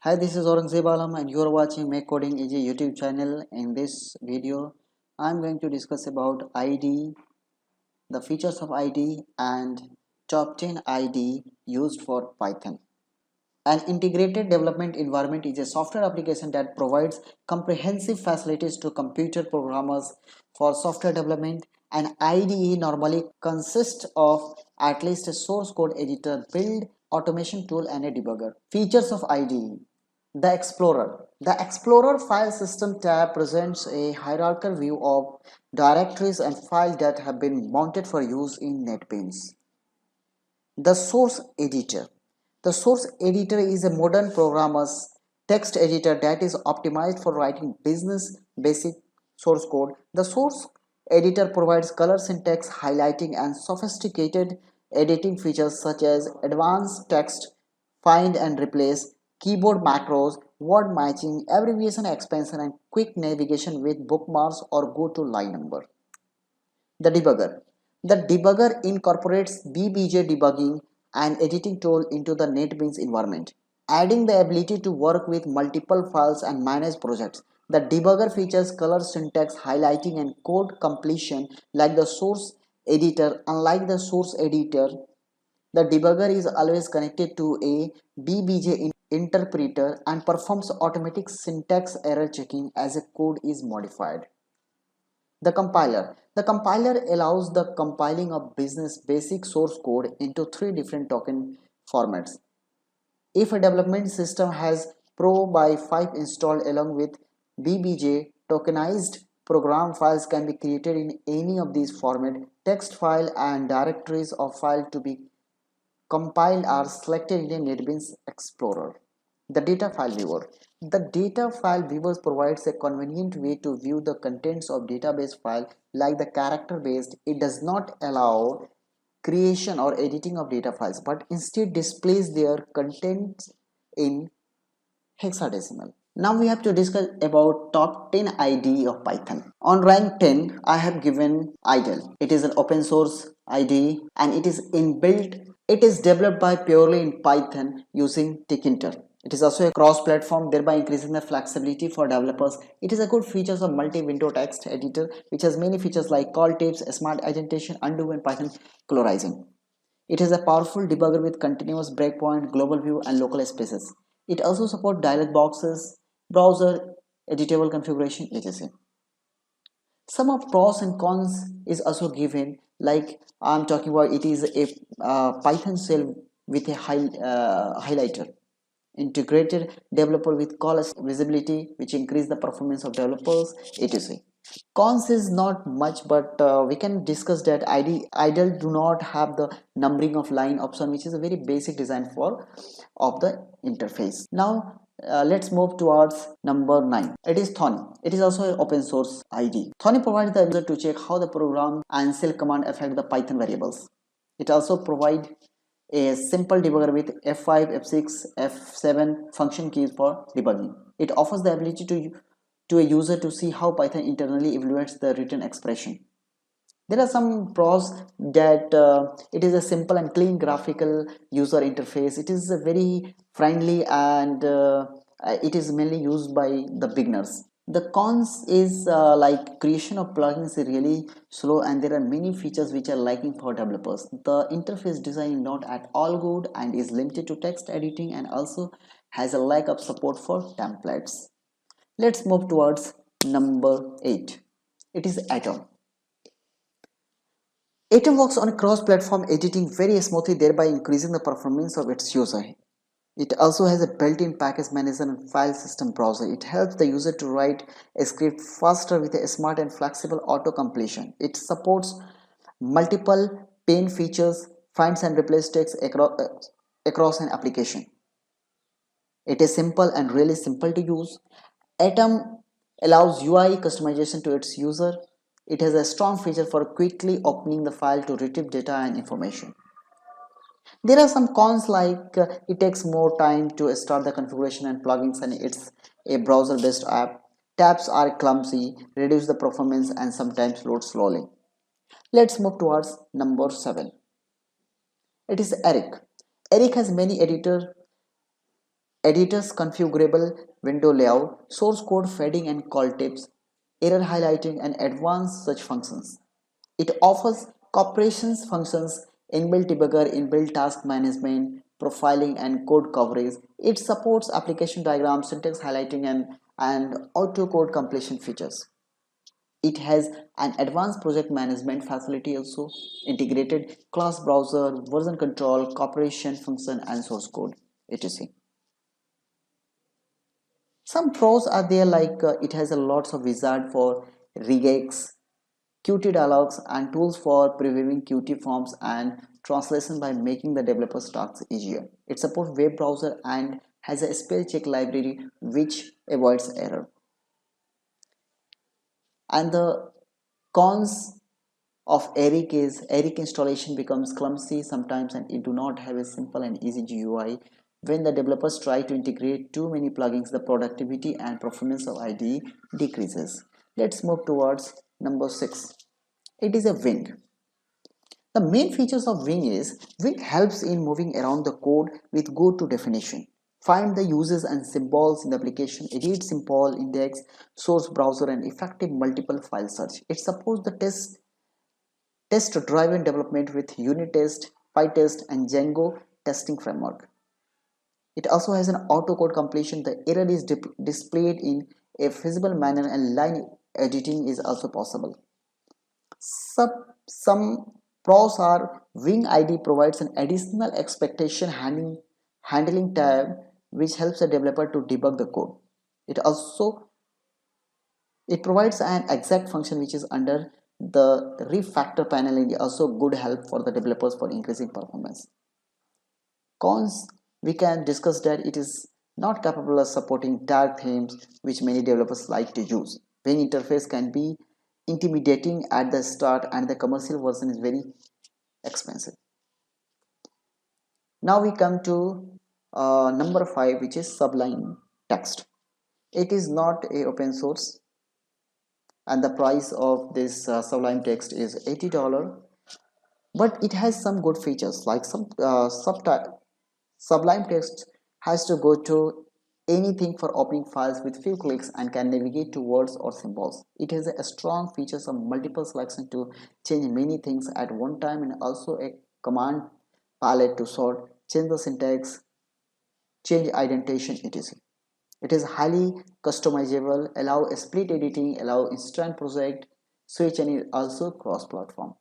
Hi, this is Aurangzeb Alam and you are watching Make Coding Easy YouTube channel. In this video, I am going to discuss about IDE, the features of IDE and top 10 IDE used for Python. An integrated development environment is a software application that provides comprehensive facilities to computer programmers for software development. An IDE normally consists of at least a source code editor, build automation tool, and a debugger. Features of IDE. The Explorer. The Explorer file system tab presents a hierarchical view of directories and files that have been mounted for use in NetBeans. The source editor. The source editor is a modern programmer's text editor that is optimized for writing business basic source code. The source editor provides color syntax, highlighting, and sophisticated editing features such as advanced text, find and replace, keyboard macros, word matching, abbreviation expansion, and quick navigation with bookmarks or go to line number. The debugger. The debugger incorporates BBJ debugging and editing tool into the NetBeans environment, adding the ability to work with multiple files and manage projects. The debugger features color syntax, highlighting, and code completion like the source editor. Unlike the source editor, the debugger is always connected to a BBJ interpreter and performs automatic syntax error checking as a code is modified. The compiler. The compiler allows the compiling of business basic source code into three different token formats. If a development system has Pro by 5 installed along with BBJ, tokenized program files can be created in any of these formats. Text file and directories of file to be compiled are selected in a NetBeans Explorer. The data file viewer. The data file viewer provides a convenient way to view the contents of database file like the character based. It does not allow creation or editing of data files but instead displays their contents in hexadecimal. Now we have to discuss about top 10 IDE of Python. On rank 10, I have given IDLE. It is an open source IDE and it is inbuilt. It is developed by purely in Python using Tkinter. It is also a cross-platform, thereby increasing the flexibility for developers. It is a good features of multi-window text editor, which has many features like call tips, smart agitation, undo, and Python colorizing. It has a powerful debugger with continuous breakpoint, global view, and local spaces. It also supports dialog boxes, browser, editable configuration, etc. Some of pros and cons is also given, like I'm talking about it is a Python shell with a highlighter, integrated developer with call visibility, which increase the performance of developers, etc. Cons is not much, but we can discuss that idle do not have the numbering of line option, which is a very basic design for of the interface. Now let's move towards number 9. It is Thony. It is also an open source IDE. Thony provides the user to check how the program and shell command affect the Python variables. It also provides a simple debugger with F5, F6, F7 function keys for debugging. It offers the ability to a user to see how Python internally evaluates the written expression. There are some pros that it is a simple and clean graphical user interface. It is a very friendly and it is mainly used by the beginners. The cons is like creation of plugins is really slow and there are many features which are lacking for developers. The interface design is not at all good and is limited to text editing and also has a lack of support for templates. Let's move towards number 8. It is Atom. Atom works on cross-platform editing very smoothly, thereby increasing the performance of its user. It also has a built-in package manager and file system browser. It helps the user to write a script faster with a smart and flexible auto-completion. It supports multiple pane features, finds and replace text across an application. It is simple and really simple to use. Atom allows UI customization to its user. It has a strong feature for quickly opening the file to retrieve data and information. There are some cons like it takes more time to start the configuration and plugins and it's a browser based app. Tabs are clumsy, reduce the performance and sometimes load slowly. Let's move towards number 7. It is Eric. Eric has many editor editors configurable window layout, source code fading and call tips, error highlighting and advanced search functions. It offers corporations functions, inbuilt debugger, inbuilt task management, profiling and code coverage. It supports application diagrams, syntax highlighting and auto code completion features. It has an advanced project management facility also, integrated class browser, version control, corporation function and source code, etc. Some pros are there like it has a lots of wizard for regex, Qt dialogues and tools for previewing Qt forms and translation by making the developer's tasks easier. It supports web browser and has a spell check library which avoids error. And the cons of Eric is Eric installation becomes clumsy sometimes and it do not have a simple and easy GUI. When the developers try to integrate too many plugins, the productivity and performance of IDE decreases. Let's move towards number 6. It is a wing. The main features of Wing is Wing helps in moving around the code with go-to definition. Find the uses and symbols in the application, edit symbol, index, source browser and effective multiple file search. It supports the test-driven development with unit test, PyTest and Django testing framework. It also has an auto code completion. The error is displayed in a visible manner and line editing is also possible. Some pros are Wing ID provides an additional expectation handling tab which helps the developer to debug the code. It provides an exact function which is under the refactor panel and also good help for the developers for increasing performance. Cons, we can discuss that it is not capable of supporting tag themes which many developers like to use. Wing interface can be intimidating at the start and the commercial version is very expensive. Now we come to number 5, which is Sublime Text. It is not a open source and the price of this Sublime Text is $80, but it has some good features like some Sublime Text has to go to anything for opening files with few clicks and can navigate to words or symbols. It has a strong features of multiple selection to change many things at one time and also a command palette to sort, change the syntax, change indentation, etc. It is highly customizable, allow split editing, allow instant project, switch and is also cross-platform.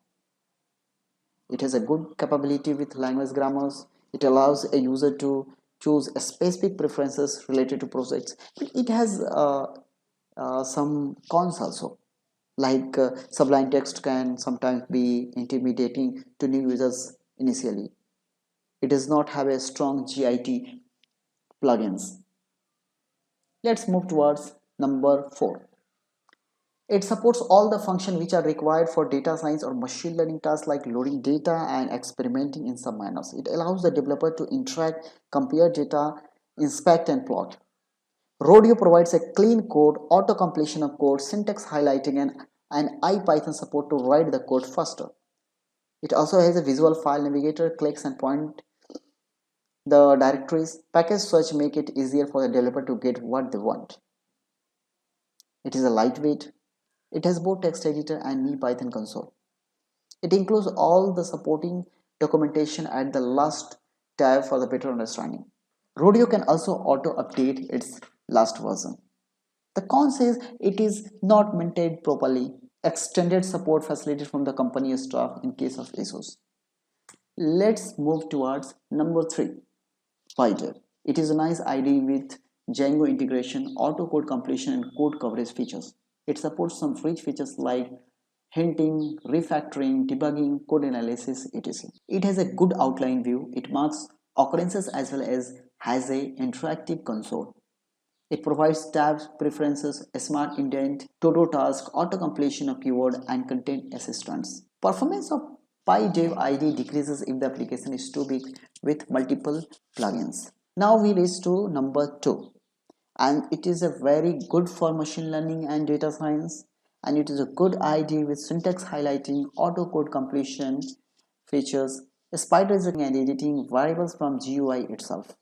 It has a good capability with language grammars. It allows a user to choose specific preferences related to projects. But it has some cons also. Like Sublime Text can sometimes be intimidating to new users initially. It does not have a strong GIT plugins. Let's move towards number 4. It supports all the functions which are required for data science or machine learning tasks like loading data and experimenting in some manners. It allows the developer to interact, compare data, inspect and plot. Rodeo provides a clean code, auto completion of code, syntax highlighting and IPython support to write the code faster. It also has a visual file navigator, clicks and point the directories. Package search make it easier for the developer to get what they want. It is a lightweight. It has both text editor and MePython console. It includes all the supporting documentation at the last tab for the better understanding. Rodeo can also auto update its last version. The con says it is not maintained properly. Extended support facility from the company staff in case of issues. Let's move towards number 3, PyDev. It is a nice IDE with Django integration, auto code completion and code coverage features. It supports some rich features like hinting, refactoring, debugging, code analysis, etc. It has a good outline view. It marks occurrences as well as has a interactive console. It provides tabs, preferences, a smart indent, to-do task, auto-completion of keyword, and content assistance. Performance of PyDev IDE decreases if the application is too big with multiple plugins. Now we reach to number 2, and it is a very good for machine learning and data science, and it is a good IDE with syntax highlighting, auto code completion features, spider and editing variables from GUI itself.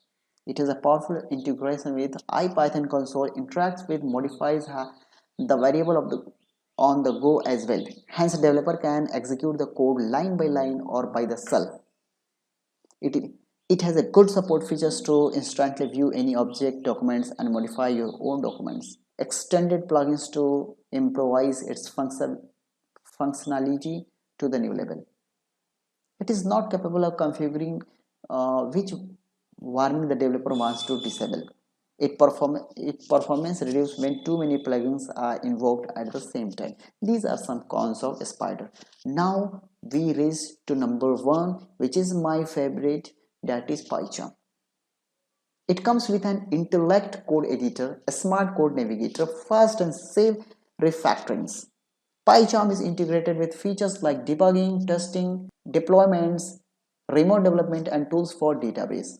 It has a powerful integration with IPython console, interacts with modifies the variable of the on the go as well. Hence, developer can execute the code line by line or by the cell. It has a good support features to instantly view any object documents and modify your own documents. Extended plugins to improvise its functionality to the new level. It is not capable of configuring which warning the developer wants to disable. Its performance reduces when too many plugins are invoked at the same time. These are some cons of Spider. Now we reach to number one, which is my favorite, that is PyCharm. It comes with an intellect code editor, a smart code navigator, fast and safe refactorings. PyCharm is integrated with features like debugging, testing, deployments, remote development, and tools for database.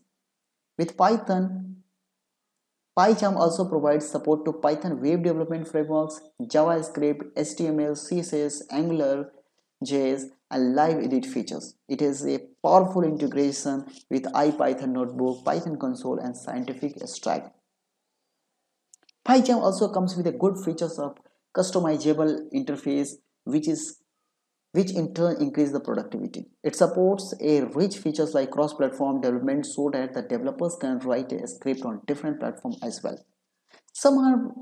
With Python, PyCharm also provides support to Python web development frameworks, JavaScript, HTML, CSS, Angular, JS, and live edit features. It is a powerful integration with IPython notebook, Python console, and scientific stack. PyCharm also comes with a good features of customizable interface, which is which in turn increase the productivity. It supports a rich features like cross-platform development so that the developers can write a script on different platforms as well. Some are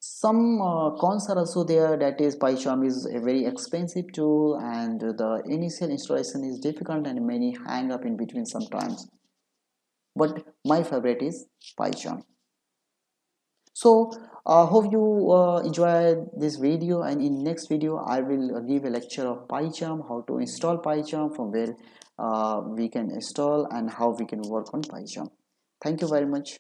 some cons are also there, that is PyCharm is a very expensive tool and the initial installation is difficult and many hang up in between sometimes. But my favorite is PyCharm. So hope you enjoyed this video, and in next video I will give a lecture of PyCharm, how to install PyCharm, from where we can install and how we can work on PyCharm. Thank you very much.